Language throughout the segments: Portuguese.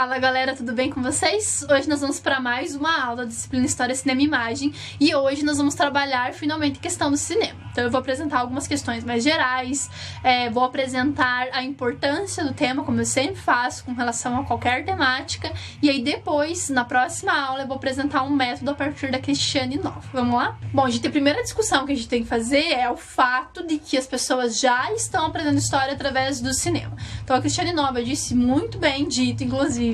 Fala galera, tudo bem com vocês? Hoje nós vamos para mais uma aula da disciplina História, Cinema e Imagem e hoje nós vamos trabalhar finalmente a questão do cinema. Então eu vou apresentar algumas questões mais gerais, vou apresentar a importância do tema, como eu sempre faço, com relação a qualquer temática, e aí depois, na próxima aula, eu vou apresentar um método a partir da Cristiane Nova. Vamos lá? Bom, gente, a primeira discussão que a gente tem que fazer é o fato de que as pessoas já estão aprendendo história através do cinema. Então a Cristiane Nova disse muito bem dito, inclusive,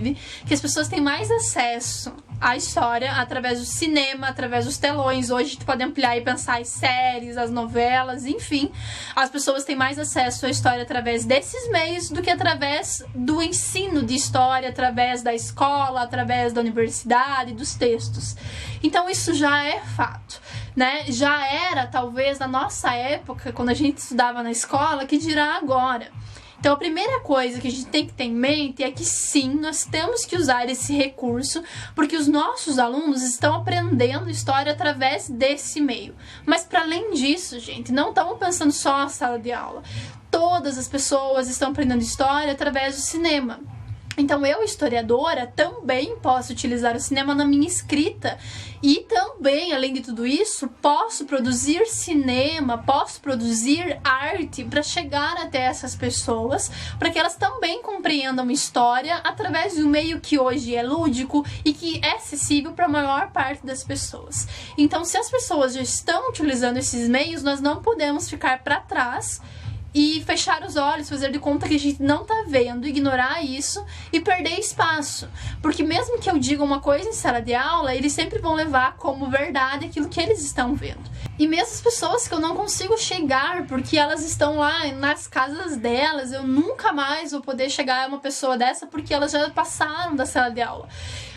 que as pessoas têm mais acesso à história através do cinema, através dos telões. Hoje a gente pode ampliar e pensar as séries, as novelas, enfim. As pessoas têm mais acesso à história através desses meios do que através do ensino de história, através da escola, através da universidade, dos textos. Então isso já é fato, né? Já era, talvez, na nossa época, quando a gente estudava na escola, que dirá agora. Então a primeira coisa que a gente tem que ter em mente é que sim, nós temos que usar esse recurso porque os nossos alunos estão aprendendo história através desse meio. Mas para além disso, gente, não estamos pensando só na sala de aula. Todas as pessoas estão aprendendo história através do cinema. Então eu, historiadora, também posso utilizar o cinema na minha escrita e também, além de tudo isso, posso produzir cinema, posso produzir arte para chegar até essas pessoas, para que elas também compreendam história através de um meio que hoje é lúdico e que é acessível para a maior parte das pessoas. Então, se as pessoas já estão utilizando esses meios, nós não podemos ficar para trás e fechar os olhos, fazer de conta que a gente não tá vendo, ignorar isso e perder espaço. Porque mesmo que eu diga uma coisa em sala de aula, eles sempre vão levar como verdade aquilo que eles estão vendo. E mesmo as pessoas que eu não consigo chegar, porque elas estão lá nas casas delas, eu nunca mais vou poder chegar a uma pessoa dessa porque elas já passaram da sala de aula.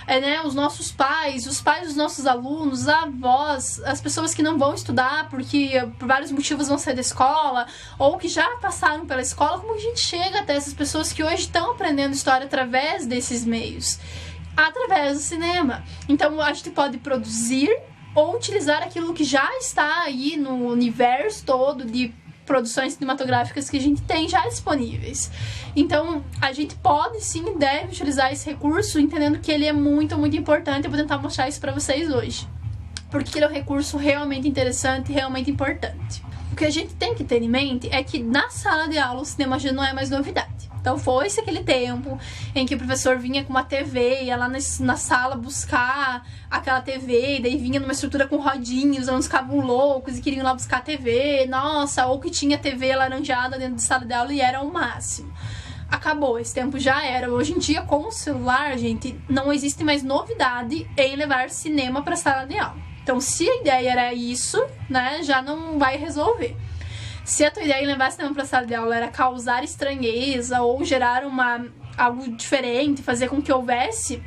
Né, os nossos pais, os pais dos nossos alunos, avós, as pessoas que não vão estudar porque por vários motivos vão sair da escola ou que já passaram pela escola, como a gente chega até essas pessoas que hoje estão aprendendo história através desses meios? Através do cinema. Então a gente pode produzir ou utilizar aquilo que já está aí no universo todo de produções cinematográficas que a gente tem já disponíveis. Então, a gente pode sim e deve utilizar esse recurso, entendendo que ele é muito, muito importante. Eu vou tentar mostrar isso para vocês hoje, porque ele é um recurso realmente interessante e realmente importante. O que a gente tem que ter em mente é que na sala de aula o cinema já não é mais novidade. Então foi-se aquele tempo em que o professor vinha com uma TV, ia lá na sala buscar aquela TV, e daí vinha numa estrutura com rodinhas, os alunos ficavam loucos e queriam ir lá buscar a TV, nossa, ou que tinha TV laranjada dentro da sala de aula e era o máximo. Acabou, esse tempo já era. Hoje em dia, com o celular, gente, não existe mais novidade em levar cinema para a sala de aula. Então, se a ideia era isso, né, já não vai resolver. Se a tua ideia em levar cinema para a sala de aula era causar estranheza ou gerar algo diferente, fazer com que houvesse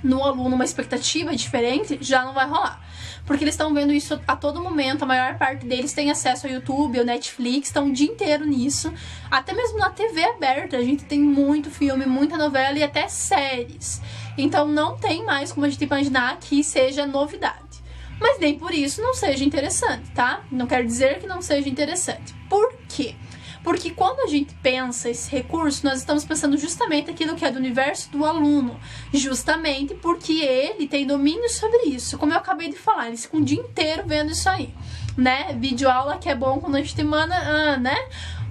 no aluno uma expectativa diferente, já não vai rolar. Porque eles estão vendo isso a todo momento, a maior parte deles tem acesso ao YouTube, ao Netflix, estão o dia inteiro nisso. Até mesmo na TV aberta, a gente tem muito filme, muita novela e até séries. Então não tem mais como a gente imaginar que seja novidade. Mas nem por isso não seja interessante, tá? Não quero dizer que não seja interessante. Por quê? Porque quando a gente pensa esse recurso, nós estamos pensando justamente aquilo que é do universo do aluno. Justamente porque ele tem domínio sobre isso. Como eu acabei de falar, ele fica um dia inteiro vendo isso aí, né? Videoaula que é bom quando a gente manda, né?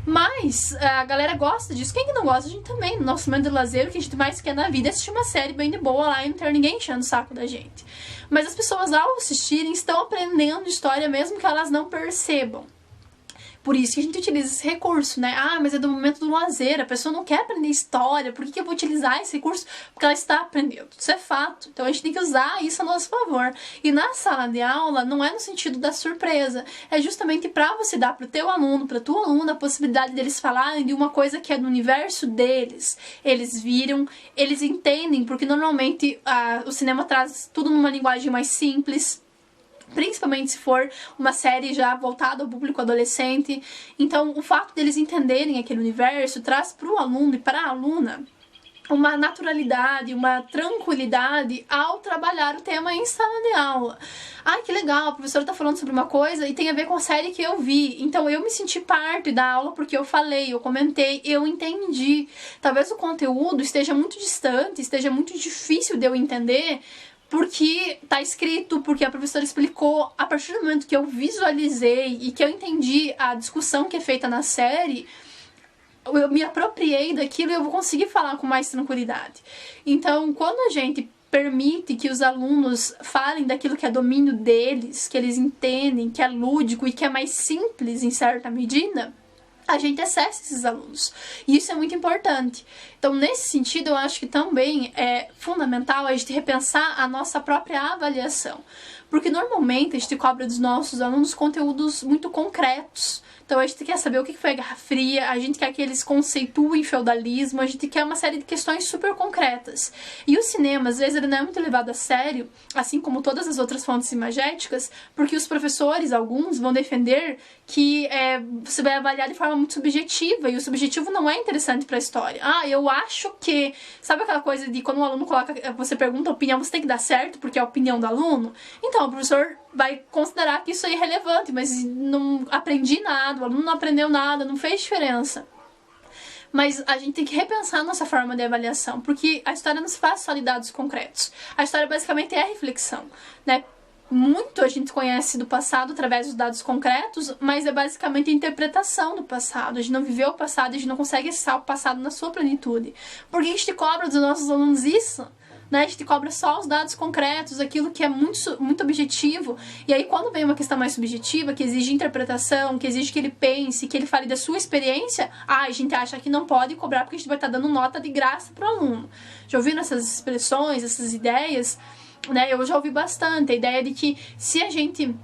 Mas a galera gosta disso. Quem que não gosta? A gente também. No nosso momento de lazer, o que a gente mais quer na vida é assistir uma série bem de boa lá e não ter ninguém enchendo o saco da gente. Mas as pessoas, ao assistirem, estão aprendendo história mesmo que elas não percebam. Por isso que a gente utiliza esse recurso, né? Ah, mas é do momento do lazer, a pessoa não quer aprender história, por que eu vou utilizar esse recurso? Porque ela está aprendendo, isso é fato. Então a gente tem que usar isso a nosso favor. E na sala de aula, não é no sentido da surpresa, é justamente para você dar para o teu aluno, para a tua aluna, a possibilidade deles falarem de uma coisa que é do universo deles. Eles viram, eles entendem, porque normalmente o cinema traz tudo numa linguagem mais simples, principalmente se for uma série já voltada ao público adolescente. Então, o fato deles entenderem aquele universo traz para o aluno e para a aluna uma naturalidade, uma tranquilidade ao trabalhar o tema em sala de aula. Ah, que legal, a professora tá falando sobre uma coisa e tem a ver com a série que eu vi. Então eu me senti parte da aula porque eu falei, eu comentei, eu entendi. Talvez o conteúdo esteja muito distante, esteja muito difícil de eu entender, porque tá escrito, porque a professora explicou. A partir do momento que eu visualizei e que eu entendi a discussão que é feita na série, eu me apropriei daquilo e eu vou conseguir falar com mais tranquilidade. Então, quando a gente permite que os alunos falem daquilo que é domínio deles, que eles entendem, que é lúdico e que é mais simples em certa medida, a gente acessa esses alunos. E isso é muito importante. Então, nesse sentido, eu acho que também é fundamental a gente repensar a nossa própria avaliação. Porque normalmente a gente cobra dos nossos alunos conteúdos muito concretos. Então a gente quer saber o que foi a Guerra Fria, a gente quer que eles conceituem feudalismo, a gente quer uma série de questões super concretas. E o cinema, às vezes, ele não é muito levado a sério, assim como todas as outras fontes imagéticas, porque os professores, alguns, vão defender que você vai avaliar de forma muito subjetiva, e o subjetivo não é interessante para a história. Ah, eu acho que... Sabe aquela coisa de quando um aluno coloca, você pergunta a opinião, você tem que dar certo porque é a opinião do aluno? Então, o professor vai considerar que isso é irrelevante, mas não aprendi nada, o aluno não aprendeu nada, não fez diferença. Mas a gente tem que repensar a nossa forma de avaliação, porque a história não se faz só de dados concretos. A história basicamente é a reflexão, né? Muito a gente conhece do passado através dos dados concretos, mas é basicamente a interpretação do passado. A gente não viveu o passado, a gente não consegue acessar o passado na sua plenitude. Por que a gente cobra dos nossos alunos isso? Né? A gente cobra só os dados concretos, aquilo que é muito objetivo. E aí, quando vem uma questão mais subjetiva, que exige interpretação, que exige que ele pense, que ele fale da sua experiência, a gente acha que não pode cobrar porque a gente vai estar dando nota de graça para o aluno. Já ouviram essas expressões, essas ideias? Né? Eu já ouvi bastante a ideia de que se a gente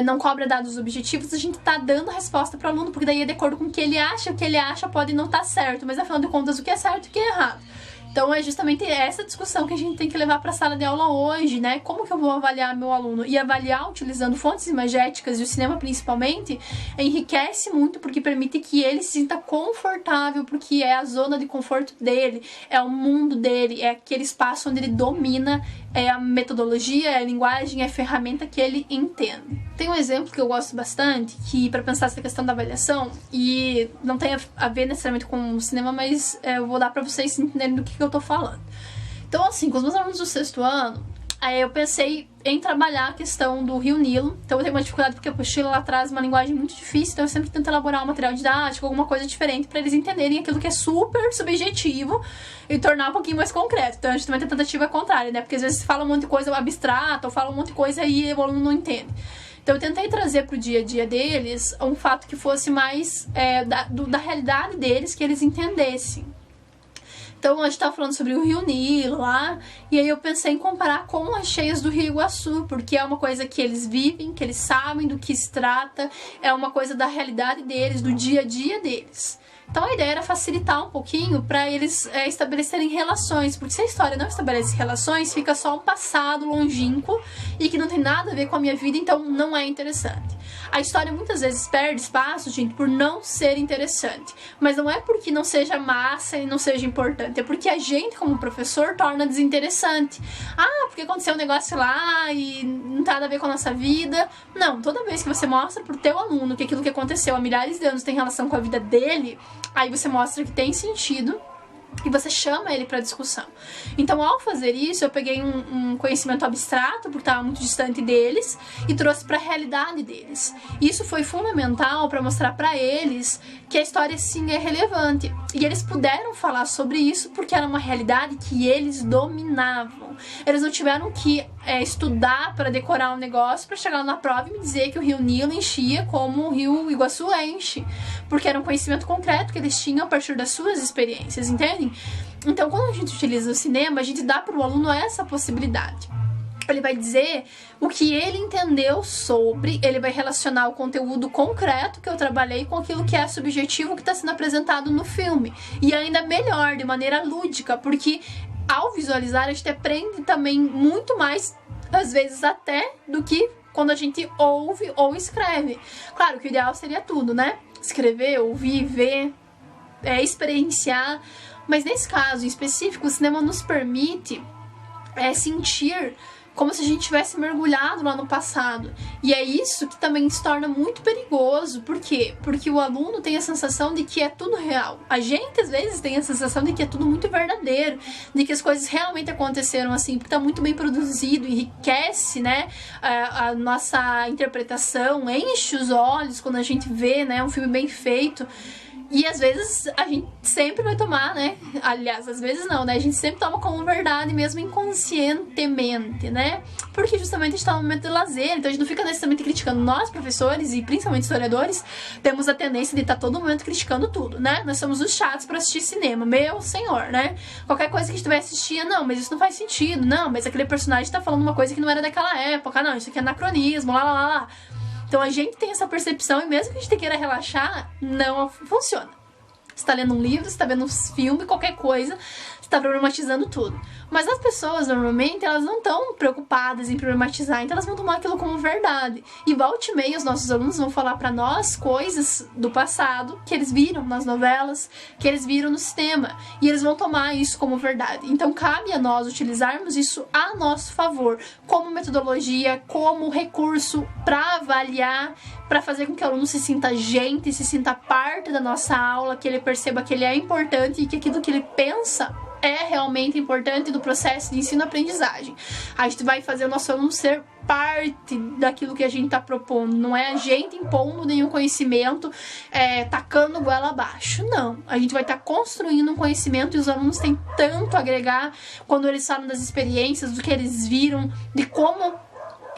não cobra dados objetivos, a gente tá dando resposta para o aluno, porque daí é de acordo com o que ele acha pode não estar certo, mas afinal de contas o que é certo e o que é errado. Então é justamente essa discussão que a gente tem que levar para a sala de aula hoje, né? Como que eu vou avaliar meu aluno? E avaliar utilizando fontes imagéticas e o cinema principalmente enriquece muito, porque permite que ele se sinta confortável, porque é a zona de conforto dele, é o mundo dele, é aquele espaço onde ele domina, é a metodologia, é a linguagem, é a ferramenta que ele entende. Tem um exemplo que eu gosto bastante, que para pensar essa questão da avaliação, e não tem a ver necessariamente com o cinema, mas eu vou dar para vocês entenderem do que eu tô falando. Então, assim, com os meus alunos do 6º ano, aí eu pensei em trabalhar a questão do Rio Nilo. Então eu tenho uma dificuldade porque a apostila lá traz uma linguagem muito difícil, então eu sempre tento elaborar um material didático, alguma coisa diferente para eles entenderem aquilo que é super subjetivo e tornar um pouquinho mais concreto. Então a gente também tem a tentativa contrária, né? Porque às vezes fala um monte de coisa abstrata ou fala um monte de coisa e o aluno não entende. Então eu tentei trazer pro dia a dia deles um fato que fosse mais da realidade deles, que eles entendessem. Então a gente tava falando sobre o Rio Nilo lá, e aí eu pensei em comparar com as cheias do Rio Iguaçu, porque é uma coisa que eles vivem, que eles sabem do que se trata, é uma coisa da realidade deles, do dia a dia deles. Então a ideia era facilitar um pouquinho para eles estabelecerem relações, porque se a história não estabelece relações, fica só um passado longínquo e que não tem nada a ver com a minha vida, então não é interessante. A história muitas vezes perde espaço, gente, por não ser interessante. Mas não é porque não seja massa e não seja importante, é porque a gente, como professor, torna desinteressante. Ah, porque aconteceu um negócio lá e não tem nada a ver com a nossa vida. Não, toda vez que você mostra pro teu aluno que aquilo que aconteceu há milhares de anos tem relação com a vida dele, aí você mostra que tem sentido e você chama ele para discussão. Então, ao fazer isso, eu peguei um conhecimento abstrato, porque estava muito distante deles, e trouxe para a realidade deles. Isso foi fundamental para mostrar para eles que a história sim é relevante. E eles puderam falar sobre isso porque era uma realidade que eles dominavam. Eles não tiveram que estudar para decorar um negócio para chegar na prova e me dizer que o Rio Nilo enchia como o Rio Iguaçu enche, porque era um conhecimento concreto que eles tinham a partir das suas experiências, entendem? Então, quando a gente utiliza o cinema, a gente dá para o aluno essa possibilidade. Ele vai dizer o que ele entendeu sobre, ele vai relacionar o conteúdo concreto que eu trabalhei com aquilo que é subjetivo que está sendo apresentado no filme. E ainda melhor, de maneira lúdica, porque ao visualizar a gente aprende também muito mais, às vezes até, do que quando a gente ouve ou escreve. Claro que o ideal seria tudo, né? Escrever, ouvir, ver, experienciar. Mas nesse caso em específico, o cinema nos permite sentir como se a gente tivesse mergulhado lá no passado. E é isso que também se torna muito perigoso. Por quê? Porque o aluno tem a sensação de que é tudo real. A gente, às vezes, tem a sensação de que é tudo muito verdadeiro, de que as coisas realmente aconteceram assim, porque tá muito bem produzido, enriquece, né, a nossa interpretação, enche os olhos quando a gente vê, né, um filme bem feito. E às vezes a gente sempre vai tomar, né? Aliás, às vezes não, né? A gente sempre toma como verdade, mesmo inconscientemente, né? Porque justamente a gente tá no momento de lazer, então a gente não fica necessariamente criticando. Nós, professores e principalmente historiadores, temos a tendência de estar todo momento criticando tudo, né? Nós somos os chatos pra assistir cinema, meu senhor, né? Qualquer coisa que a gente vai assistir, não, mas isso não faz sentido, não, mas aquele personagem tá falando uma coisa que não era daquela época, não, isso aqui é anacronismo, lá, lá, lá, lá. Então a gente tem essa percepção e mesmo que a gente queira relaxar, não funciona. Você tá lendo um livro, você tá vendo um filme, qualquer coisa, você tá problematizando tudo. Mas as pessoas, normalmente, elas não estão preocupadas em problematizar, então elas vão tomar aquilo como verdade. E volta e meia, os nossos alunos vão falar pra nós coisas do passado que eles viram nas novelas, que eles viram no cinema. E eles vão tomar isso como verdade. Então cabe a nós utilizarmos isso a nosso favor, como metodologia, como recurso pra avaliar, para fazer com que o aluno se sinta gente, se sinta parte da nossa aula, que ele perceba que ele é importante e que aquilo que ele pensa é realmente importante do processo de ensino-aprendizagem. A gente vai fazer o nosso aluno ser parte daquilo que a gente está propondo, não é a gente impondo nenhum conhecimento, tacando goela abaixo, não. A gente vai estar construindo um conhecimento e os alunos têm tanto a agregar quando eles falam das experiências, do que eles viram, de como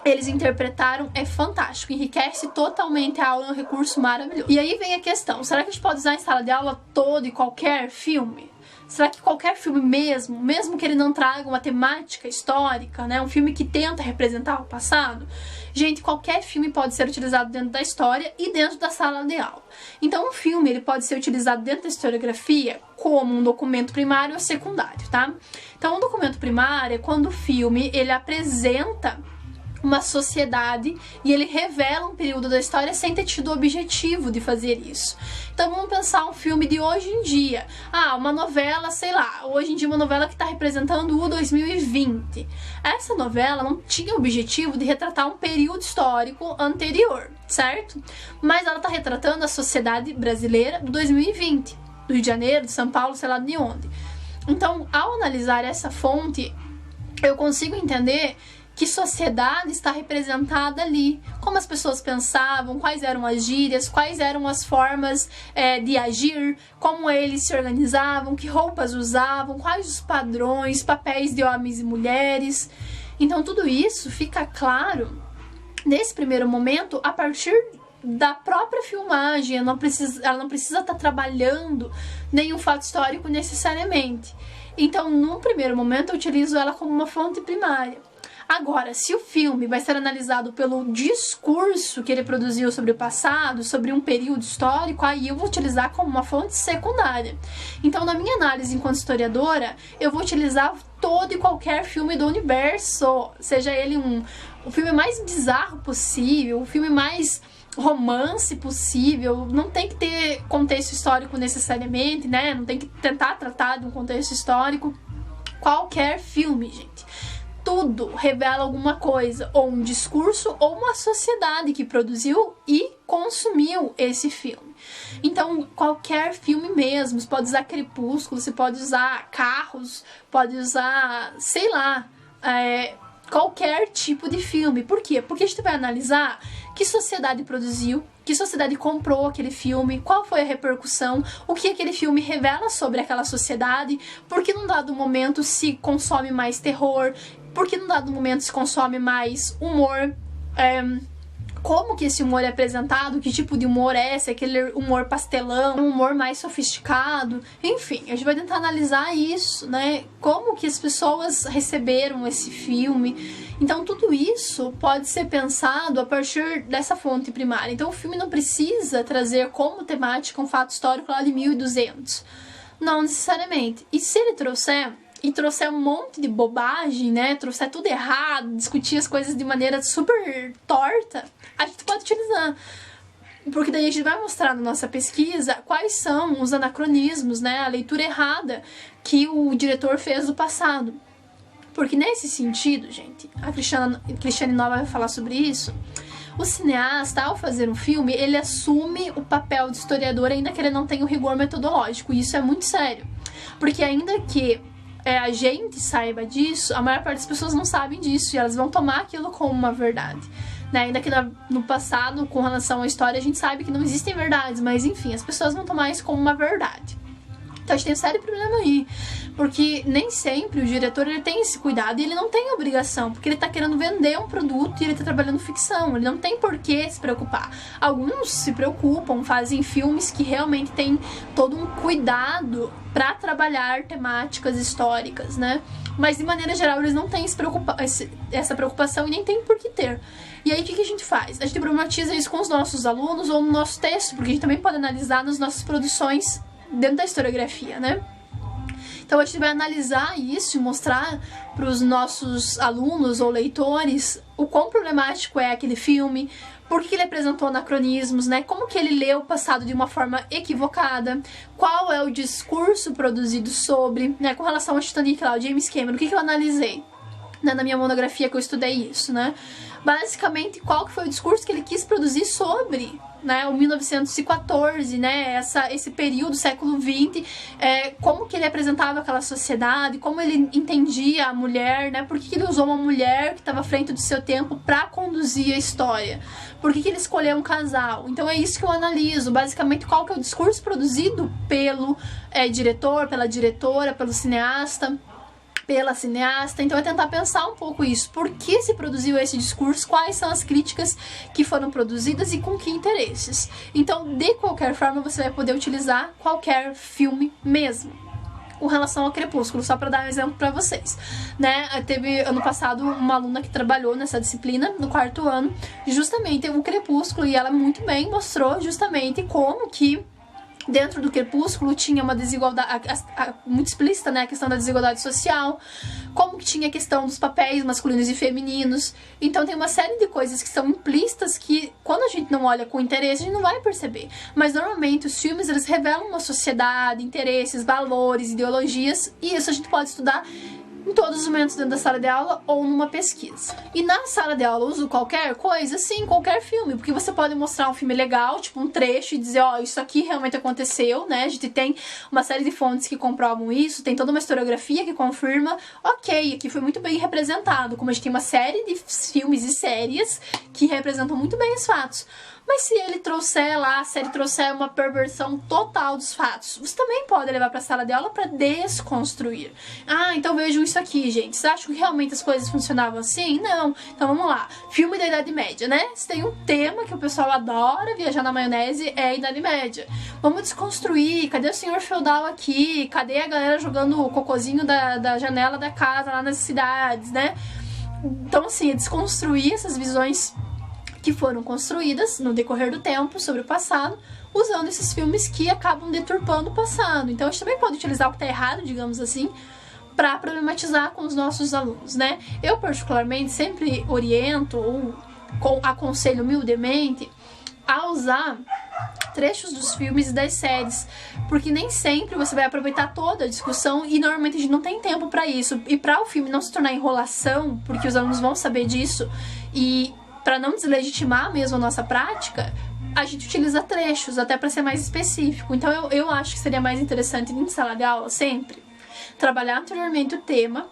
eles interpretaram, é fantástico, enriquece totalmente a aula, é um recurso maravilhoso. E aí vem a questão, será que a gente pode usar em sala de aula todo e qualquer filme? Será que qualquer filme mesmo que ele não traga uma temática histórica, né, um filme que tenta representar o passado? Gente, qualquer filme pode ser utilizado dentro da história e dentro da sala de aula. Então um filme ele pode ser utilizado dentro da historiografia como um documento primário ou secundário, tá? Então um documento primário é quando o filme ele apresenta uma sociedade e ele revela um período da história sem ter tido o objetivo de fazer isso. Então vamos pensar um filme de hoje em dia. Uma novela, sei lá, hoje em dia uma novela que está representando o 2020. Essa novela não tinha o objetivo de retratar um período histórico anterior, certo? Mas ela está retratando a sociedade brasileira do 2020, do Rio de Janeiro, de São Paulo, sei lá de onde. Então, ao analisar essa fonte, eu consigo entender que sociedade está representada ali, como as pessoas pensavam, quais eram as gírias, quais eram as formas de agir, como eles se organizavam, que roupas usavam, quais os padrões, papéis de homens e mulheres. Então tudo isso fica claro nesse primeiro momento a partir da própria filmagem. Ela não precisa estar trabalhando nenhum fato histórico necessariamente. Então, num primeiro momento, eu utilizo ela como uma fonte primária. Agora, se o filme vai ser analisado pelo discurso que ele produziu sobre o passado, sobre um período histórico, aí eu vou utilizar como uma fonte secundária. Então, na minha análise enquanto historiadora, eu vou utilizar todo e qualquer filme do universo, seja ele o filme mais bizarro possível, o filme mais romance possível, não tem que ter contexto histórico necessariamente, né? Não tem que tentar tratar de um contexto histórico. Qualquer filme, gente. Tudo revela alguma coisa, ou um discurso, ou uma sociedade que produziu e consumiu esse filme. Então, qualquer filme mesmo, você pode usar Crepúsculo, você pode usar Carros, pode usar, sei lá, qualquer tipo de filme. Por quê? Porque a gente vai analisar que sociedade produziu, que sociedade comprou aquele filme, qual foi a repercussão, o que aquele filme revela sobre aquela sociedade, por que num dado momento se consome mais terror, por que num dado momento se consome mais humor, como que esse humor é apresentado, que tipo de humor é esse, aquele humor pastelão, um humor mais sofisticado, enfim, a gente vai tentar analisar isso, né, como que as pessoas receberam esse filme. Então tudo isso pode ser pensado a partir dessa fonte primária. Então o filme não precisa trazer como temática um fato histórico lá de 1200, não necessariamente. E se ele trouxer um monte de bobagem, né, trouxer tudo errado, discutir as coisas de maneira super torta, a gente pode utilizar. porque daí a gente vai mostrar na nossa pesquisa quais são os anacronismos, né, a leitura errada que o diretor fez do passado. Porque nesse sentido, gente, a Cristiane Nova vai falar sobre isso, o cineasta, ao fazer um filme, ele assume o papel de historiador, ainda que ele não tenha o rigor metodológico, e isso é muito sério. Porque ainda que a gente saiba disso, a maior parte das pessoas não sabem disso, e elas vão tomar aquilo como uma verdade. Né? Ainda que no passado, com relação à história, a gente sabe que não existem verdades, mas enfim, as pessoas vão tomar isso como uma verdade. Então a gente tem um sério problema aí, porque nem sempre o diretor ele tem esse cuidado e ele não tem obrigação, porque ele tá querendo vender um produto e ele tá trabalhando ficção, ele não tem por que se preocupar. Alguns se preocupam, fazem filmes que realmente têm todo um cuidado para trabalhar temáticas históricas, né? Mas de maneira geral eles não têm essa preocupação e nem tem por que ter. E aí o que a gente faz? A gente problematiza isso com os nossos alunos ou no nosso texto, porque a gente também pode analisar nas nossas produções dentro da historiografia, né? Então a gente vai analisar isso e mostrar para os nossos alunos ou leitores o quão problemático é aquele filme, por que ele apresentou anacronismos, né? Como que ele leu o passado de uma forma equivocada, qual é o discurso produzido sobre, né? Com relação ao Titanic lá, o James Cameron, o que eu analisei? Né, na minha monografia que eu estudei isso, né? Basicamente, qual que foi o discurso que ele quis produzir sobre, né, o 1914, né, esse período, século XX, como que ele apresentava aquela sociedade, como ele entendia a mulher, né, por que ele usou uma mulher que estava à frente do seu tempo para conduzir a história, por que ele escolheu um casal. Então é isso que eu analiso, basicamente qual que é o discurso produzido pelo diretor, pela diretora, pelo cineasta, pela cineasta. Então é tentar pensar um pouco isso, por que se produziu esse discurso, quais são as críticas que foram produzidas e com que interesses. Então, de qualquer forma, você vai poder utilizar qualquer filme mesmo. Com relação ao Crepúsculo, só para dar um exemplo para vocês, né? Teve ano passado uma aluna que trabalhou nessa disciplina no 4º ano, justamente o Crepúsculo, e ela muito bem mostrou justamente como que dentro do Crepúsculo tinha uma desigualdade muito explícita, né, a questão da desigualdade social, como que tinha a questão dos papéis masculinos e femininos. Então tem uma série de coisas que são implícitas que quando a gente não olha com interesse a gente não vai perceber, mas normalmente os filmes eles revelam uma sociedade, interesses, valores, ideologias, e isso a gente pode estudar em todos os momentos dentro da sala de aula ou numa pesquisa. E na sala de aula eu uso qualquer coisa? Sim, qualquer filme, porque você pode mostrar um filme legal, tipo um trecho, e dizer, ó, isso aqui realmente aconteceu, né? A gente tem uma série de fontes que comprovam isso, tem toda uma historiografia que confirma, ok, aqui foi muito bem representado, como a gente tem uma série de filmes e séries que representam muito bem os fatos. Mas se ele trouxer lá, a série trouxer uma perversão total dos fatos, você também pode levar para a sala de aula para desconstruir. Ah, então vejam isso aqui, gente. Vocês acham que realmente as coisas funcionavam assim? Não. Então vamos lá. Filme da Idade Média, né? Se tem um tema que o pessoal adora viajar na maionese, é a Idade Média. Vamos desconstruir. Cadê o senhor feudal aqui? Cadê a galera jogando o cocôzinho da janela da casa lá nas cidades, né? Então, assim, é desconstruir essas visões que foram construídas no decorrer do tempo sobre o passado, usando esses filmes que acabam deturpando o passado. Então a gente também pode utilizar o que está errado, digamos assim, para problematizar com os nossos alunos, né? Eu particularmente sempre oriento ou aconselho humildemente a usar trechos dos filmes e das séries, porque nem sempre você vai aproveitar toda a discussão e normalmente a gente não tem tempo para isso. E para o filme não se tornar enrolação, porque os alunos vão saber disso, e para não deslegitimar mesmo a nossa prática, a gente utiliza trechos, até para ser mais específico. Então eu acho que seria mais interessante em sala de aula sempre trabalhar anteriormente o tema,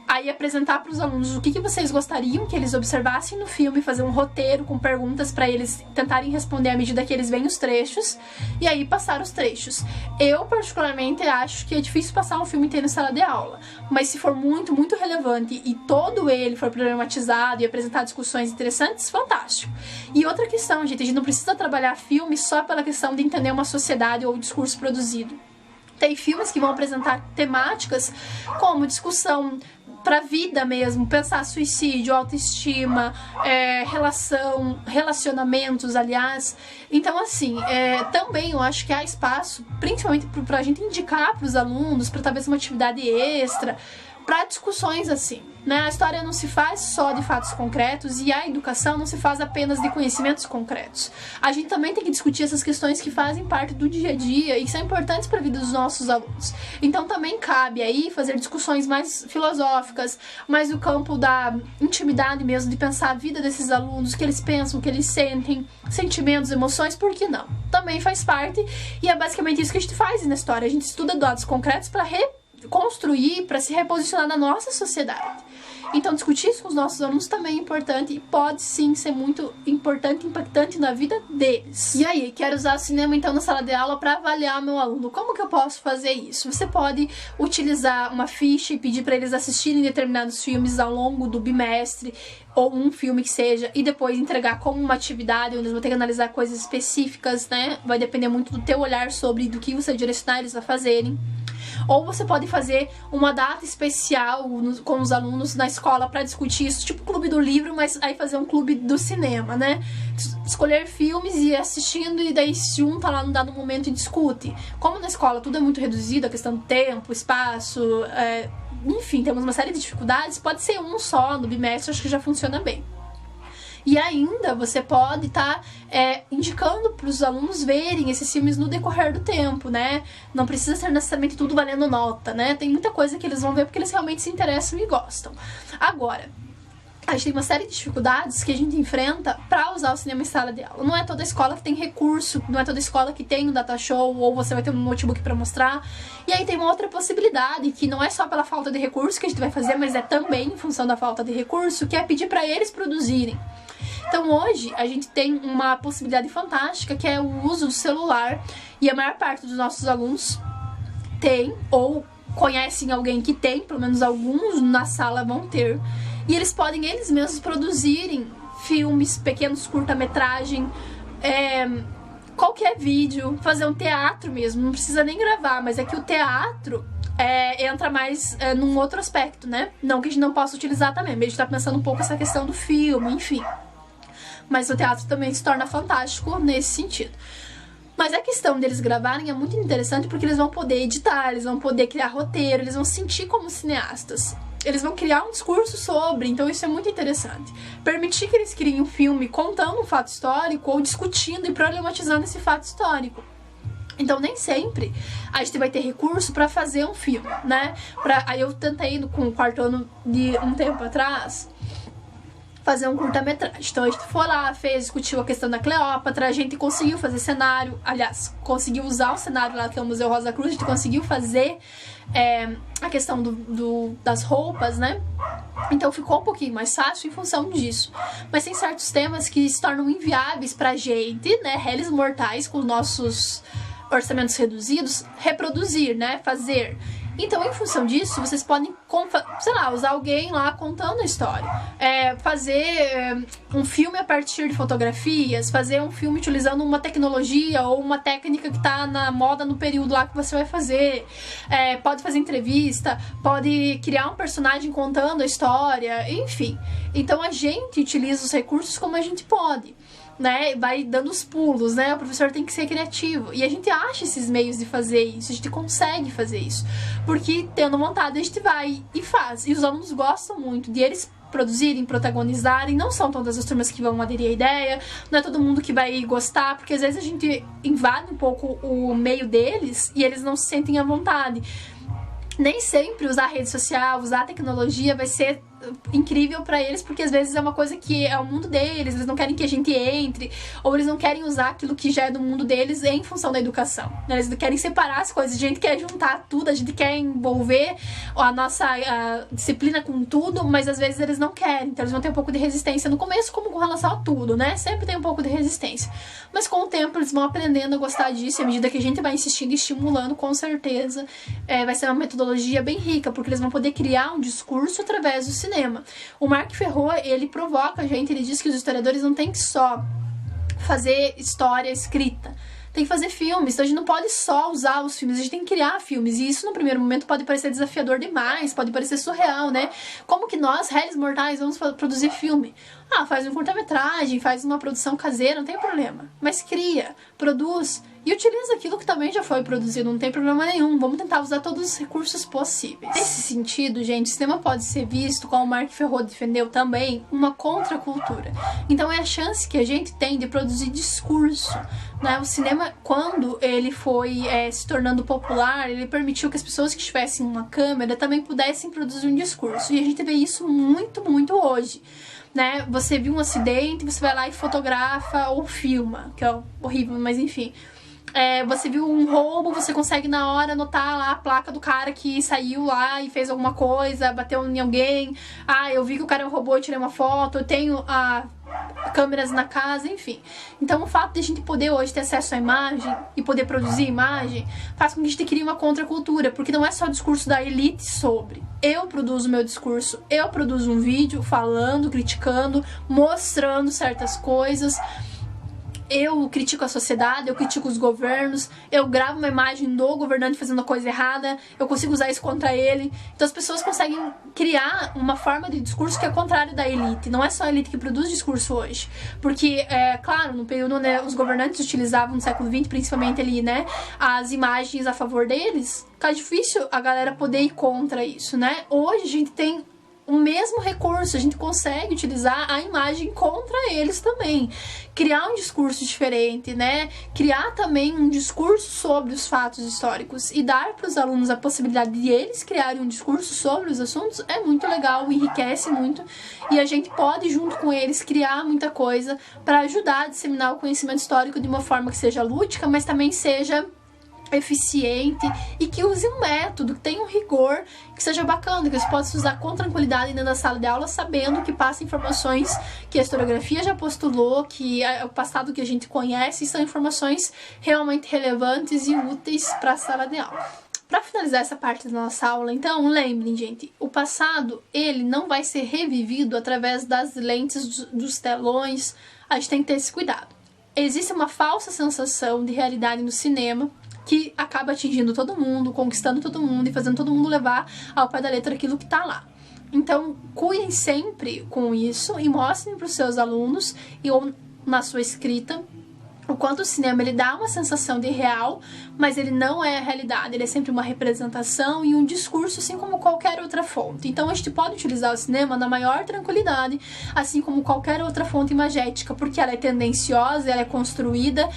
aí apresentar para os alunos o que vocês gostariam que eles observassem no filme, fazer um roteiro com perguntas para eles tentarem responder à medida que eles veem os trechos, e aí passar os trechos. Eu particularmente acho que é difícil passar um filme inteiro em sala de aula, mas se for muito, muito relevante e todo ele for problematizado e apresentar discussões interessantes, fantástico. E outra questão, gente, a gente não precisa trabalhar filme só pela questão de entender uma sociedade ou o discurso produzido. Tem filmes que vão apresentar temáticas como discussão para a vida mesmo, pensar suicídio, autoestima, relacionamentos, aliás. Então, assim, também eu acho que há espaço, principalmente para a gente indicar para os alunos, para talvez uma atividade extra, para discussões assim, né? A história não se faz só de fatos concretos e a educação não se faz apenas de conhecimentos concretos. A gente também tem que discutir essas questões que fazem parte do dia a dia e que são importantes para a vida dos nossos alunos. Então também cabe aí fazer discussões mais filosóficas, mais do campo da intimidade mesmo, de pensar a vida desses alunos, o que eles pensam, o que eles sentem, sentimentos, emoções, por que não? Também faz parte e é basicamente isso que a gente faz na história. A gente estuda dados concretos para construir, para se reposicionar na nossa sociedade. Então discutir isso com os nossos alunos também é importante e pode sim ser muito importante e impactante na vida deles. E aí, quero usar o cinema então na sala de aula para avaliar meu aluno. Como que eu posso fazer isso? Você pode utilizar uma ficha e pedir para eles assistirem determinados filmes ao longo do bimestre, ou um filme que seja, e depois entregar como uma atividade, onde eles vão ter que analisar coisas específicas, né? Vai depender muito do teu olhar sobre do que você direcionar eles a fazerem. Ou você pode fazer uma data especial com os alunos na escola para discutir isso, tipo clube do livro, mas aí fazer um clube do cinema, né? Escolher filmes e ir assistindo e daí se junta lá num dado momento e discute. Como na escola tudo é muito reduzido, a questão do tempo, espaço, enfim, temos uma série de dificuldades, pode ser um só no bimestre, acho que já funciona bem. E ainda você pode estar indicando para os alunos verem esses filmes no decorrer do tempo, né? Não precisa ser necessariamente tudo valendo nota, né? Tem muita coisa que eles vão ver porque eles realmente se interessam e gostam. Agora, a gente tem uma série de dificuldades que a gente enfrenta para usar o cinema em sala de aula. Não é toda escola que tem recurso, não é toda escola que tem um data show, ou você vai ter um notebook para mostrar. E aí tem uma outra possibilidade, que não é só pela falta de recurso que a gente vai fazer, mas é também em função da falta de recurso, que é pedir para eles produzirem. Então hoje a gente tem uma possibilidade fantástica que é o uso do celular e a maior parte dos nossos alunos tem ou conhecem alguém que tem, pelo menos alguns na sala vão ter, e eles podem eles mesmos produzirem filmes, pequenos curta-metragem, qualquer vídeo, fazer um teatro mesmo, não precisa nem gravar, mas é que o teatro entra mais num outro aspecto, né? Não que a gente não possa utilizar também, mas a gente tá pensando um pouco essa questão do filme, enfim. Mas o teatro também se torna fantástico nesse sentido. Mas a questão deles gravarem é muito interessante porque eles vão poder editar, eles vão poder criar roteiro, eles vão se sentir como cineastas. Eles vão criar um discurso sobre, então isso é muito interessante. Permitir que eles criem um filme contando um fato histórico ou discutindo e problematizando esse fato histórico. Então nem sempre a gente vai ter recurso para fazer um filme, né? Aí eu tentei com o quarto ano de um tempo atrás fazer um curta-metragem. Então a gente foi lá, discutiu a questão da Cleópatra, a gente conseguiu fazer cenário, aliás, conseguiu usar o cenário lá que é o Museu Rosa Cruz, a gente conseguiu fazer a questão das roupas, né? Então ficou um pouquinho mais fácil em função disso. Mas tem certos temas que se tornam inviáveis pra gente, né? Réis mortais com nossos orçamentos reduzidos, reproduzir, né? Fazer. Então, em função disso, vocês podem, sei lá, usar alguém lá contando a história. Fazer um filme a partir de fotografias, fazer um filme utilizando uma tecnologia ou uma técnica que tá na moda no período lá que você vai fazer. Pode fazer entrevista, pode criar um personagem contando a história, enfim. Então, a gente utiliza os recursos como a gente pode, né? Vai dando os pulos, né? O professor tem que ser criativo. E a gente acha esses meios de fazer isso, a gente consegue fazer isso. Porque tendo vontade, a gente vai e faz. E os alunos gostam muito de eles produzirem, protagonizarem. Não são todas as turmas que vão aderir à ideia, não é todo mundo que vai gostar, porque às vezes a gente invade um pouco o meio deles e eles não se sentem à vontade. Nem sempre usar a rede social, usar a tecnologia vai ser incrível pra eles, porque às vezes é uma coisa que é o mundo deles, eles não querem que a gente entre, ou eles não querem usar aquilo que já é do mundo deles em função da educação. Eles querem separar as coisas, a gente quer juntar tudo, a gente quer envolver a nossa disciplina com tudo, mas às vezes eles não querem, então eles vão ter um pouco de resistência no começo, como com relação a tudo, né? Sempre tem um pouco de resistência. Mas com o tempo eles vão aprendendo a gostar disso, e à medida que a gente vai insistindo e estimulando, com certeza, vai ser uma metodologia bem rica, porque eles vão poder criar um discurso através do cinema. O Mark Ferro, ele provoca a gente, ele diz que os historiadores não tem que só fazer história escrita, tem que fazer filmes, então a gente não pode só usar os filmes, a gente tem que criar filmes, e isso no primeiro momento pode parecer desafiador demais, pode parecer surreal, né? Como que nós, réis mortais, vamos produzir filme? Faz um curta-metragem, faz uma produção caseira, não tem problema, mas cria, produz e utiliza aquilo que também já foi produzido, não tem problema nenhum. Vamos tentar usar todos os recursos possíveis. Nesse sentido, gente, o cinema pode ser visto, como o Mark Ferro defendeu também, uma contracultura. Então é a chance que a gente tem de produzir discurso, né? O cinema, quando ele foi se tornando popular, ele permitiu que as pessoas que tivessem uma câmera também pudessem produzir um discurso. E a gente vê isso muito, muito hoje. Né? Você viu um acidente, você vai lá e fotografa ou filma, que é horrível, mas enfim. Você viu um roubo, você consegue na hora anotar lá a placa do cara que saiu lá e fez alguma coisa, bateu em alguém. Ah, eu vi que o cara roubou, eu tirei uma foto, eu tenho câmeras na casa, enfim. Então o fato de a gente poder hoje ter acesso à imagem e poder produzir imagem faz com que a gente crie uma contracultura, porque não é só o discurso da elite sobre. Eu produzo meu discurso, eu produzo um vídeo falando, criticando, mostrando certas coisas. Eu critico a sociedade, eu critico os governos, eu gravo uma imagem do governante fazendo a coisa errada, eu consigo usar isso contra ele. Então as pessoas conseguem criar uma forma de discurso que é contrário da elite. Não é só a elite que produz discurso hoje. Porque, claro, no período, né, os governantes utilizavam no século XX, principalmente ali, né, as imagens a favor deles. Fica difícil a galera poder ir contra isso, né? Hoje a gente tem o mesmo recurso, a gente consegue utilizar a imagem contra eles também. Criar um discurso diferente, né? Criar também um discurso sobre os fatos históricos e dar para os alunos a possibilidade de eles criarem um discurso sobre os assuntos é muito legal, enriquece muito e a gente pode, junto com eles, criar muita coisa para ajudar a disseminar o conhecimento histórico de uma forma que seja lúdica, mas também seja eficiente e que use um método, que tenha um rigor, que seja bacana, que você possa usar com tranquilidade dentro da sala de aula, sabendo que passa informações que a historiografia já postulou, que é o passado que a gente conhece, e são informações realmente relevantes e úteis para a sala de aula. Para finalizar essa parte da nossa aula, então, lembrem, gente, o passado, ele não vai ser revivido através das lentes dos telões, a gente tem que ter esse cuidado. Existe uma falsa sensação de realidade no cinema, que acaba atingindo todo mundo, conquistando todo mundo e fazendo todo mundo levar ao pé da letra aquilo que tá lá. Então, cuidem sempre com isso e mostrem para os seus alunos ou na sua escrita o quanto o cinema ele dá uma sensação de real, mas ele não é a realidade, ele é sempre uma representação e um discurso, assim como qualquer outra fonte. Então a gente pode utilizar o cinema na maior tranquilidade, assim como qualquer outra fonte imagética, porque ela é tendenciosa, ela é construída,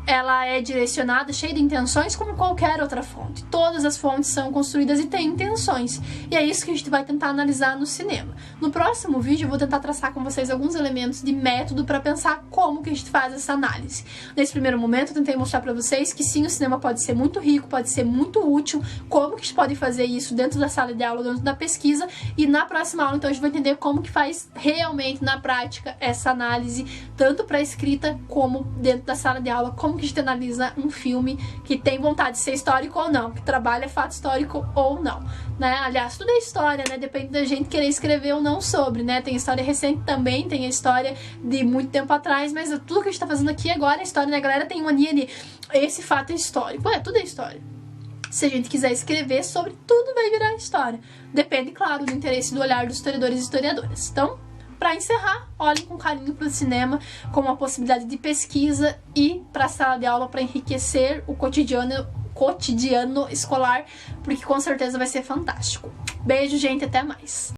ela é direcionada, cheia de intenções, como qualquer outra fonte. Todas as fontes são construídas e têm intenções. E é isso que a gente vai tentar analisar no cinema. No próximo vídeo eu vou tentar traçar com vocês alguns elementos de método para pensar como que a gente faz essa análise. Nesse primeiro momento eu tentei mostrar para vocês que sim, o cinema pode ser muito rico, pode ser muito útil, como que a gente pode fazer isso dentro da sala de aula, dentro da pesquisa, e na próxima aula então a gente vai entender como que faz realmente na prática essa análise, tanto para a escrita como dentro da sala de aula, como que a gente analisa um filme que tem vontade de ser histórico ou não, que trabalha fato histórico ou não, né? Aliás, tudo é história, né? Depende da gente querer escrever ou não sobre, né? Tem história recente também, tem a história de muito tempo atrás, mas tudo que a gente tá fazendo aqui agora é história, né? A galera tem mania de esse fato é histórico. Tudo é história. Se a gente quiser escrever sobre, tudo vai virar história. Depende, claro, do interesse do olhar dos historiadores e historiadoras. Então, para encerrar, olhem com carinho para o cinema como uma possibilidade de pesquisa e para a sala de aula para enriquecer o cotidiano escolar, porque com certeza vai ser fantástico. Beijo, gente, até mais!